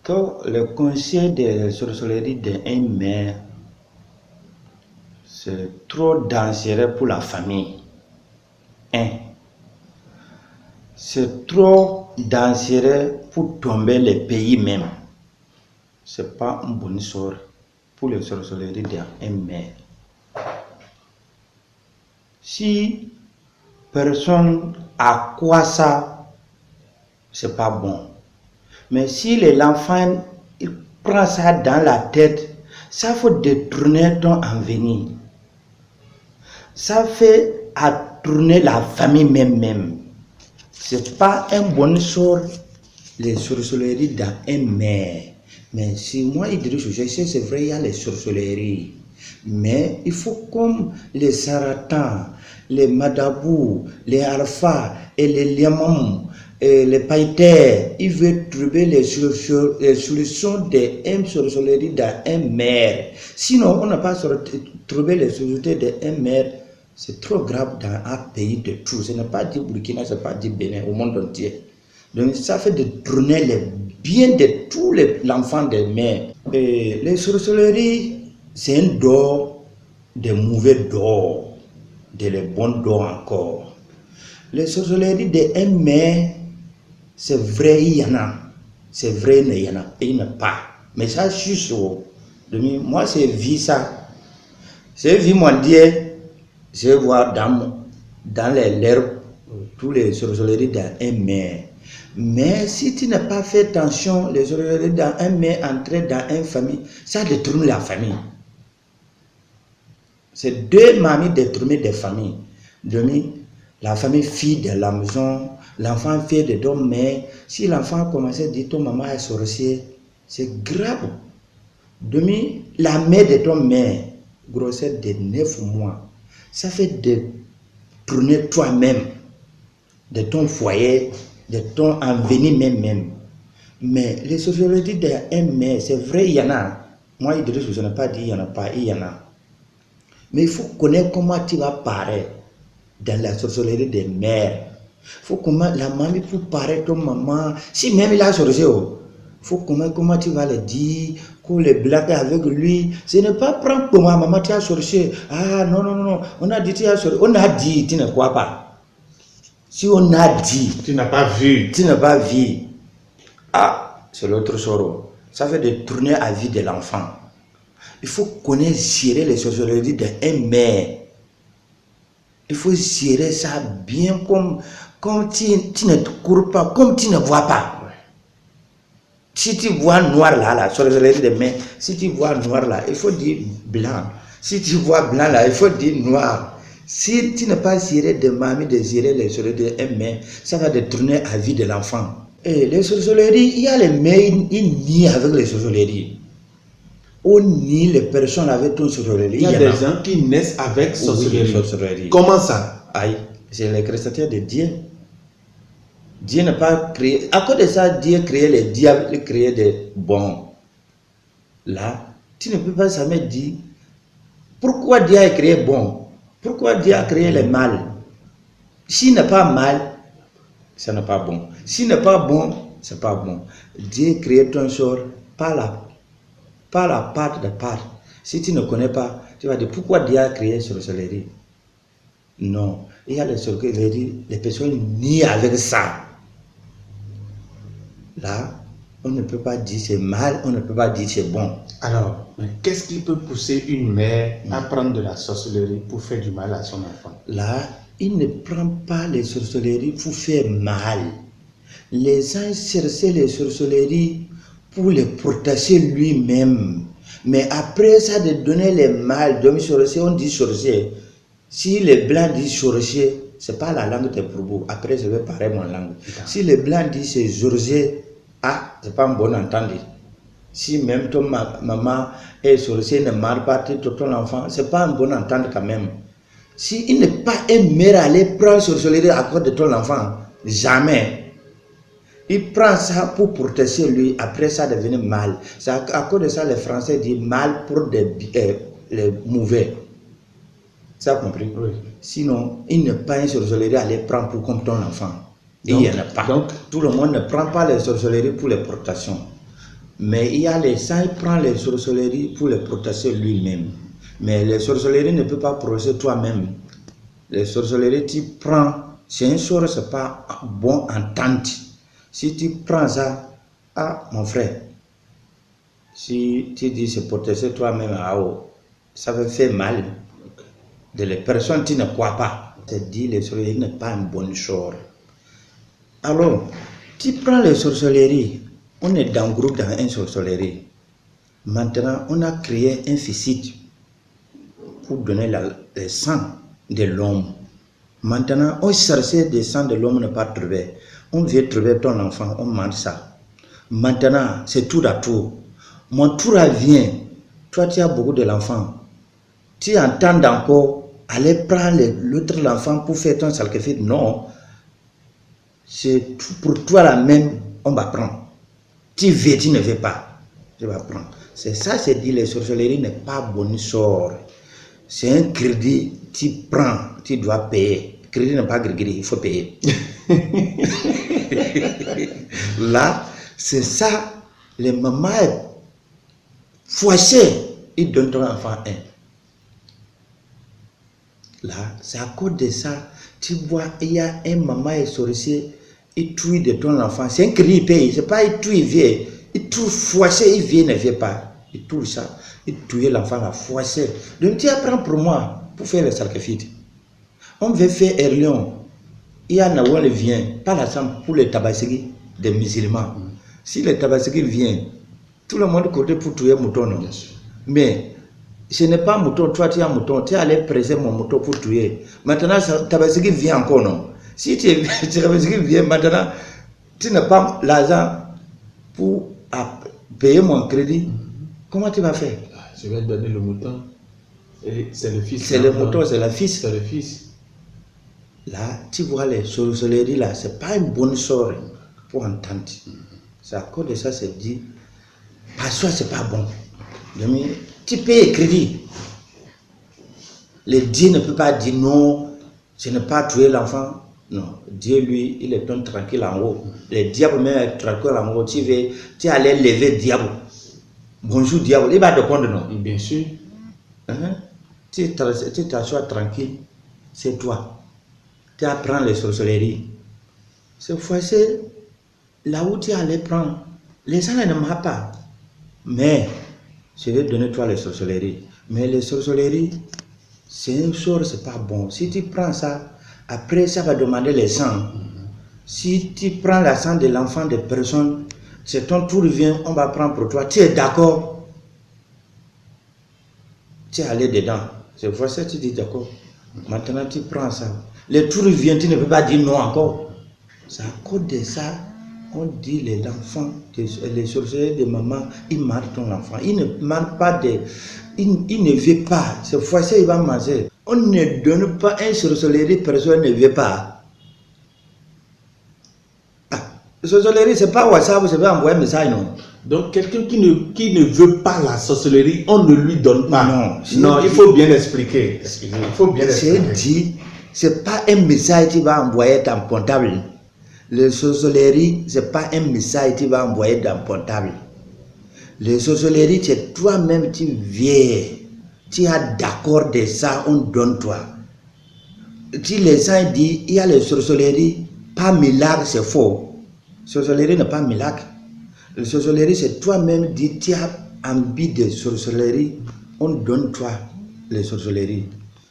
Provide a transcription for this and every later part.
Que le conseil de sorcellerie d'un mère, c'est trop dangereux pour la famille. C'est trop dangereux pour tomber le pays même. C'est pas une bonne chose pour les sorcelleries d'un mère. Si personne a quoi ça, c'est pas bon. Mais si l'enfant il prend ça dans la tête, ça faut détourner ton avenir. Ça fait à tourner la famille même. C'est pas un bon sort les sorcelleries dans un mère. Mais si moi Idriss, je sais c'est vrai, il y a les sorcelleries. Mais il faut comme les saratans, les madabous, les alphas et les liamam, et les païters, ils veulent trouver les solutions de une sorcellerie dans un mère. Sinon, on n'a pas trouvé les solutions de un mère. C'est trop grave dans un pays de tout. Ce n'est pas dit Burkina, ce n'est pas dit Bénin, au monde entier. Donc ça fait de tourner les biens de tous l'enfant des mères. Et les sorcelleries, c'est un don, des mauvais dons, des bons dons encore. Les sorcelleries d'un mère, c'est vrai, il y en a. C'est vrai, il y en a, et il n'y en a pas. Mais ça, je suis sûr. Moi, c'est vu ça. J'ai vu mon Dieu. Je vois dans les l'herbe tous les sorcelleries d'un mère. Mais si tu n'as pas fait attention, les sorcelleries d'un mère entrer dans une famille, ça détruit la famille. C'est deux mamies détruire des familles. La famille fille de la maison, l'enfant fait de ton mère. Si l'enfant commence à dire ton maman est sorcière, c'est grave. La mère de ton mère, grossesse de 9 mois, ça fait de tourner toi-même, de ton foyer, de ton avenir même. Mais les sorcelleries d'un mère, c'est vrai, il y en a. Moi, Idriss, je n'ai pas dit il y en a pas, il y en a. Mais il faut connaître comment tu vas paraître dans la sorcellerie des mères. Il faut comment la mamie pour paraître ton maman. Si même il a sorcier, il faut comment tu vas le dire, qu'on les blague avec lui. Ce n'est pas prendre pour ma maman, tu as sorcier. Ah non. On a dit tu as sorcier. On a dit, tu ne crois pas. Si on a dit. Tu n'as pas vu. Tu n'as pas vu. Ah, c'est l'autre sort. Ça fait de tourner à vie de l'enfant. Il faut connaître gérer les sorcelleries d'un mère. Il faut gérer ça bien comme tu ne cours pas, comme tu ne vois pas. Si tu vois noir là, la sorcellerie des mains, si tu vois noir là, il faut dire blanc. Si tu vois blanc là, il faut dire noir. Si tu n'as pas géré de mamie, de gérer les sorcelleries des mains, ça va détourner la vie de l'enfant. Et les sorcelleries, il y a les mères, ils nient avec les sorcelleries. On nie les personnes avec ton sorcellerie. Il y a des gens qui naissent avec sorcellerie. Sorcellerie. Comment ça? Aïe, c'est les créateurs de Dieu. Dieu n'a pas créé. À cause de ça, Dieu a créé les diables, il a créé des bons. Là, tu ne peux pas jamais dire pourquoi Dieu a créé bon. Pourquoi Dieu a créé le mal. S'il n'est pas mal, ça n'est pas bon. S'il n'est pas bon, c'est pas bon. Dieu a créé ton sort par la part de part. Si tu ne connais pas, tu vas dire pourquoi Dieu a créé sorcellerie. Non, il y a les sorcelleries, les personnes nient avec ça. Là, on ne peut pas dire c'est mal, on ne peut pas dire c'est bon. Alors, qu'est-ce qui peut pousser une mère à prendre de la sorcellerie pour faire du mal à son enfant? Là, il ne prend pas les sorcelleries pour faire mal. Les gens cherchaient les sorcelleries pour les protéger lui-même. Mais après ça, de donner les mal, on dit sorcier. Si les blancs disent sorcier, ce n'est pas la langue des propos. Après, je vais parler mon langue. Si les blancs disent c'est sorcier, ce n'est pas un bon entendre. Si même ton maman est sorcier, ne marre pas ton enfant, ce n'est pas un bon entendre quand même. Si il n'est pas un mère à aller prendre sorcellerie à cause de ton enfant, jamais. Il prend ça pour protéger lui, après ça devient mal. À cause de ça, les Français disent mal pour les mauvais. Ça a compris? Oui. Sinon, il n'est pas une sorcellerie à les prendre pour comme ton enfant. Il n'y en a pas. Donc, tout le monde ne prend pas les sorcelleries pour les protections. Mais il y a les saints, il prend les sorcelleries pour les protéger lui-même. Mais les sorcelleries ne peut pas protéger toi-même. Les sorcelleries, tu prends, c'est un sort, c'est pas bon entente. Si tu prends ça, ah mon frère, si tu dis c'est protéger toi-même, ça va faire mal. De les personnes qui ne croient pas. C'est dit les sorcelleries n'est pas une bonne chose. Alors, tu prends les sorcelleries, on est dans un groupe dans une sorcellerie. Maintenant, on a créé un physique pour donner le sang de l'homme. Maintenant, on cherchait des sangs de l'homme, on n'a pas trouvé. On vient trouver ton enfant, on mange ça. Maintenant, c'est tour à tour. Mon tour vient. Toi, tu as beaucoup de l'enfant. Tu entends encore aller prendre l'autre enfant pour faire ton sacrifice. Non. C'est pour toi la même, on va prendre. Tu veux, tu ne veux pas. Je vais prendre. C'est ça, c'est dit, les sorcelleries n'est pas bon sort. C'est un crédit, tu prends, tu dois payer. Crédit n'est pas crédit, il faut payer. Là, c'est ça, les mamans fouassées, ils donnent ton enfant un. Là, c'est à cause de ça, tu vois, il y a un maman et sorcier, il tue de ton enfant. C'est un crédit, il paye, c'est pas il tue, il vient. Il tue fouassé, il vient, ne vient pas. Il tue ça, il tue l'enfant, la fouassé. Donc tu apprends pour moi, pour faire le sacrifice. On veut faire Erlion. Il y a un qui vient, pas la chambre pour les tabassegui des musulmans. Si les tabassegui viennent, tout le monde côté pour tuer un mouton. Non? Mais ce n'est pas un mouton, toi tu as un mouton, tu es allé presser mon mouton pour tuer. Maintenant, tabassegui vient encore, non? Si tabassegui vient maintenant, tu n'as pas l'argent pour payer mon crédit, comment tu vas faire? Je vais donner le mouton. C'est le fils. C'est le mouton, c'est le fils. C'est le fils. Là, tu vois les sorcelleries là, c'est pas une bonne sorte pour entendre. C'est à cause de ça, c'est dit, parce que c'est pas bon. Mais tu payes crédit. Le Dieu ne peut pas dire non, je ne pas tuer l'enfant. Non, Dieu lui, il est donc tranquille en haut. Le diable même est tranquille en haut. Tu allais lever le diable. Bonjour diable, il va te prendre non? Bien sûr. Tu t'assois tranquille, c'est toi. Tu apprends les sorcelleries. Cette fois-ci, là où tu allais prendre, les gens ne m'ont pas. Mais, je vais donner toi les sorcelleries. Mais les sorcelleries, c'est un sort, c'est pas bon. Si tu prends ça, après ça va demander les sangs. Si tu prends la sang de l'enfant de personne, c'est ton tour vient, on va prendre pour toi. Tu es d'accord? Tu es allé dedans. C'est pour ça que tu dis d'accord. Maintenant tu prends ça. Le tour vient, tu ne peux pas dire non encore. C'est à cause de ça, on dit les enfants, les sorciers de maman, ils marquent ton enfant. Ils ne marquent pas de. Ils ne veulent pas. Cette fois-ci, il va manger. On ne donne pas un sorcellerie, personne ne veut pas. Sorcellerie, c'est pas WhatsApp, c'est pas envoyer un message, non. Donc, quelqu'un qui ne veut pas la sorcellerie, on ne lui donne pas. Non, il faut bien expliquer. Il faut bien expliquer. C'est dit, c'est pas un message que tu vas envoyer dans ton portable. Les sorcelleries, c'est pas un message que tu vas envoyer dans ton portable. Les sorcelleries, c'est toi-même, tu viens. Tu as d'accord de ça, on donne toi. Si les gens disent, il y a les sorcelleries, pas miracle, c'est faux. Sorcellerie n'est pas miracle. La sorcellerie, c'est toi-même dit, tu as envie de sorcellerie, on donne toi les sorcelleries.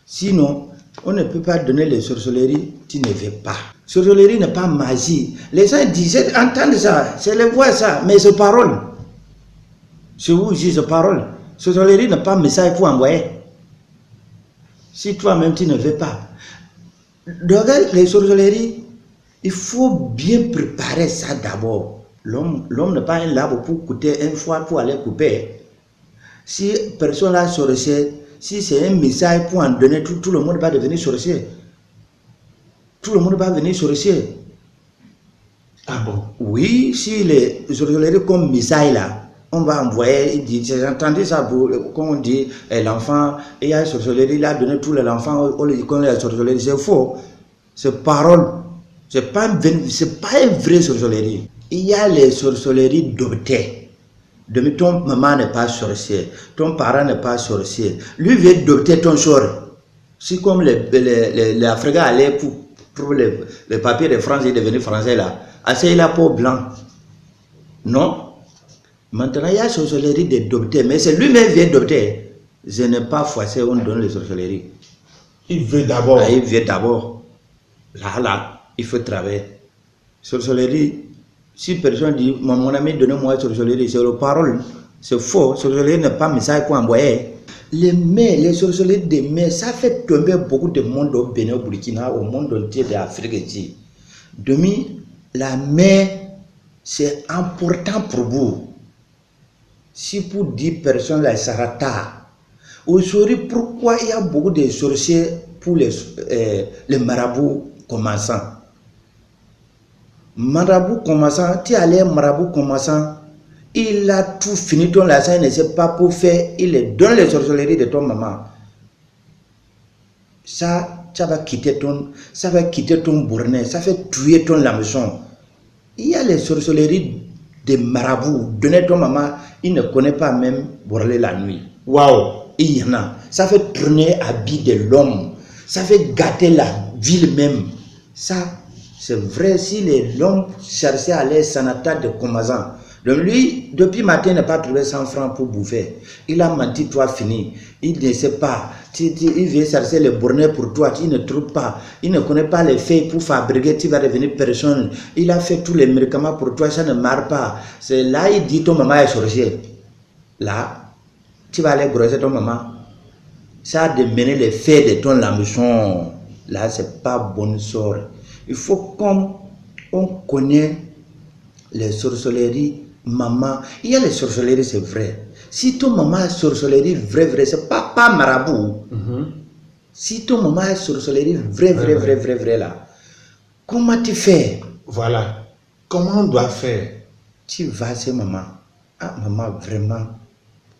Sinon, on ne peut pas donner les sorcelleries, tu ne veux pas. Sorcellerie n'est pas magie. Les gens disent, entendent ça, c'est les voix ça, mais c'est parole. C'est vous aussi, c'est parole. Sorcellerie n'est pas message pour envoyer. Si toi-même tu ne veux pas. Donc, les sorcelleries, il faut bien préparer ça d'abord. L'homme n'est pas un labo pour couper une fois pour aller couper. Si personne n'a sorcier, si c'est un message pour en donner, tout le monde va devenir sorcier. Tout le monde va devenir sorcier. Ah bon? Oui, si les sorcelleries comme message là, on va envoyer, il dit, j'ai entendu ça, comme on dit, l'enfant, il y a une sorcellerie, il a donné tous les enfants, on lui dit qu'on a la sorcellerie, c'est faux. C'est parole. C'est pas une vraie sorcellerie. Il y a les sorcelleries d'obté. Ton maman n'est pas sorcière, ton parent n'est pas sorcier. Lui veut adopter ton sort. C'est comme les Africains allaient pour les papiers de France, ils devenaient français là. Assez la peau blanc. Non. Maintenant, il y a la sorcellerie d'adopter, mais c'est lui-même qui vient adopter. Je n'ai pas forcé, on donne les sorcelleries. Il veut d'abord. Il veut d'abord. Là, il faut travailler. Sorcellerie, si personne dit, mon ami, donnez-moi sorcellerie, c'est la parole. C'est faux. Sorcellerie n'est pas un message pour envoyer. Les sorcelleries des mers, ça fait tomber beaucoup de monde au Bénin, au Burkina, au monde entier d'Afrique ici. Demi, la mer, c'est important pour vous. Si pour 10 personnes, là, ça sera tard. Aujourd'hui, pourquoi il y a beaucoup de sorciers pour les marabouts commençants? Marabout commençant, tu allais marabout commençant, il a tout fini ton l'argent, il ne sait pas pour faire, il donne les sorcelleries de ton maman. Ça va quitter ton bournet, ça fait tuer ton lameçon. Il y a les sorcelleries des marabouts, donner ton maman, il ne connaît pas même bourreler la nuit. Waouh! Il y en a. Ça fait tourner habit de l'homme. Ça fait gâter la ville même. Ça, c'est vrai, si l'homme cherchait à aller sanata de Komazan. Donc lui, depuis matin, il n'a pas trouvé 100 francs pour bouffer. Il a menti, toi fini. Il ne sait pas. Il veut chercher les bournets pour toi, il ne trouve pas. Il ne connaît pas les feuilles pour fabriquer, tu vas devenir personne. Il a fait tous les médicaments pour toi, ça ne marche pas. C'est là, il dit ton maman est sorcière. Là, tu vas aller grosser ton maman. Ça a de mener les faits de ton lameçon. Là, c'est pas bonne sort. Il faut qu'on connaît les sorcelleries, maman. Il y a les sorcelleries, c'est vrai. Si ton maman a sorcellerie vrai, c'est pas marabout. Si ton maman a sorcellerie vrai là, comment tu fais? Voilà. Comment on doit faire? Tu vas chez maman. Ah, maman, vraiment,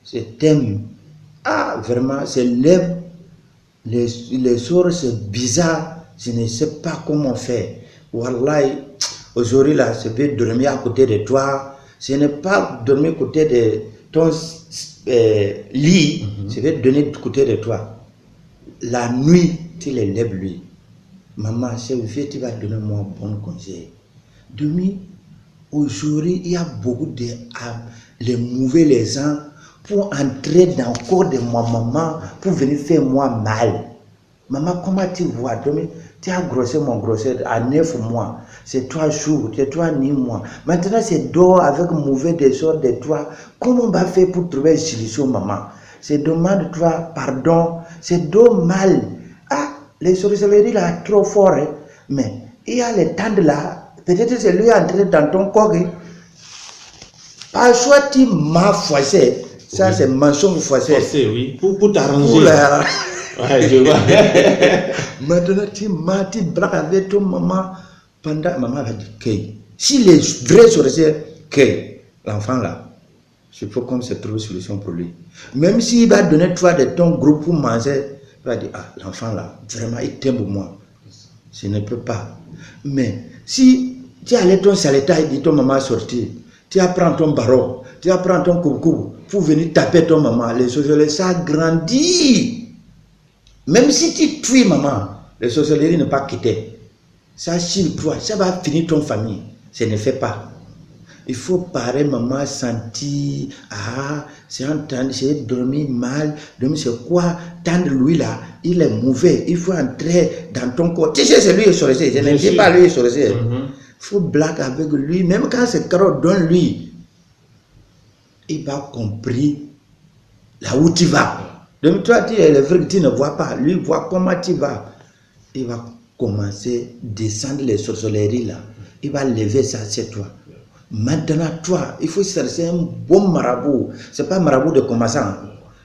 je t'aime. Ah, vraiment, c'est les sorts, c'est bizarre. Je ne sais pas comment faire. Wallahi, aujourd'hui là, je vais dormir à côté de toi. Je n'ai pas dormir à côté de ton lit. Je vais donner à côté de toi. La nuit, tu les lèves lui. Maman, c'est vrai, tu vas donner moi un bon conseil. Demi, aujourd'hui, il y a beaucoup de les mauvais gens pour entrer dans le corps de ma maman pour venir faire moi mal. Maman, comment tu vois? Demi, tu as grossé mon grossesse à 9 mois. C'est 3 jours, c'est 3 mois. Maintenant, c'est d'or avec mauvais des sorts de toi. Comment on va faire pour trouver une solution, maman? C'est demande toi pardon. C'est mal. Ah, les sorcelleries là, trop fort. Hein? Mais il y a les temps de là. Peut-être c'est lui entré dans ton corps. Hein? Pas choix, tu m'as foissé. Ça, oui. C'est mensonge foissé. Foissé, oui. Pour t'arranger. Ouais, je vois. Maintenant, tu braques avec ton maman. Pendant, maman va dire que si les vrais sorciers, que l'enfant là, il faut qu'on se trouve une solution pour lui. Même s'il va donner toi de ton groupe pour manger, il va dire, ah, l'enfant là, vraiment, il t'aime pour moi. Je ne peux pas. Mais si tu allais ton saleta et dit ton maman sortir, tu apprends ton barreau, tu apprends ton coucou pour venir taper ton maman, les sorcelleries, ça grandit. Même si tu tues maman, les sorcelleries ne pas quitter. Ça sur toi, ça va finir ton famille. Ça ne fait pas. Il faut parer maman sentir, ah, c'est en train de dormir mal, donc c'est quoi, tendre lui là, il est mauvais, il faut entrer dans ton corps. Tu sais, c'est lui qui est sorcier, je ne dis pas lui qui est sorcier. Il faut blaguer avec lui, même quand c'est carotte, donne-lui. Il va comprendre là où tu vas. Donc toi, tu es le vrai que tu ne vois pas, lui voit comment tu vas. Il va commencer à descendre les sorcelleries là. Il va lever ça, c'est toi. Maintenant, toi, il faut chercher un bon marabout. Ce n'est pas un marabout de commerçant.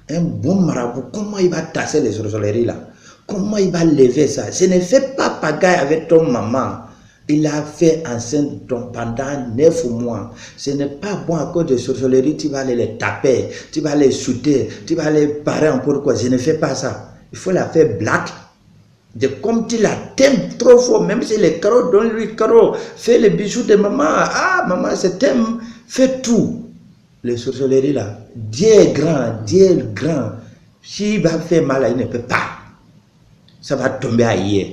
Un bon marabout. Comment il va tasser les sorcelleries là? Comment il va lever ça? Ce ne fait pas pagaille avec ton maman. Il a fait enceinte pendant 9 mois. Ce n'est pas bon à cause de sorcellerie. Tu vas aller les taper, tu vas les shooter, tu vas les parer en pourquoi. Je ne fais pas ça. Il faut la faire black. De comme tu la t'aimes trop fort, même si les carottes, donne-lui carottes, fais les bijoux de maman. Ah, maman, c'est t'aime, fais tout. les sorcelleries là, Dieu est grand. S'il va faire mal, il ne peut pas. Ça va tomber ailleurs.